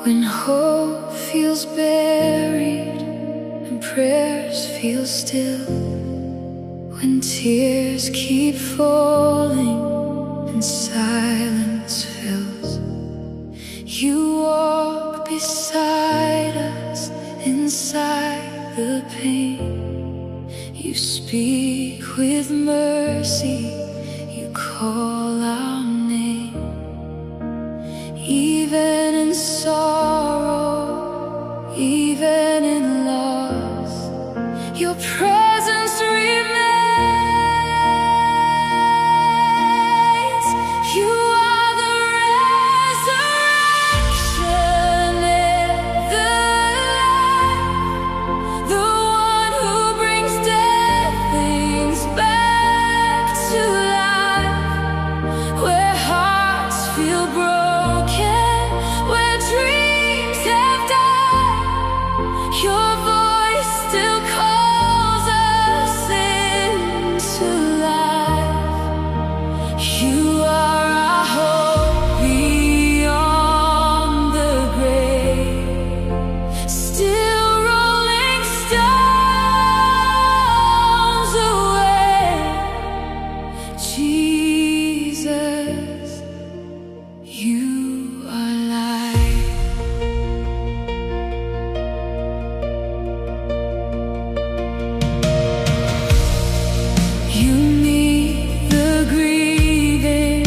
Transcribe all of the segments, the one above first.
When hope feels buried and prayers feel still, when tears keep falling and silence fills, you walk beside us inside the pain. You speak with mercy, you call our name. Even in sorrow, even in loss, your presence remains. You are the resurrection and the life, the one who brings dead things back to life. Where hearts feel broken, where dreams have died, your voice still calls us into life. You are our hope beyond the grave, still rolling stones away. Jesus, you are life. You meet the grieving,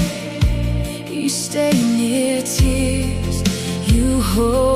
you stay near tears, you hold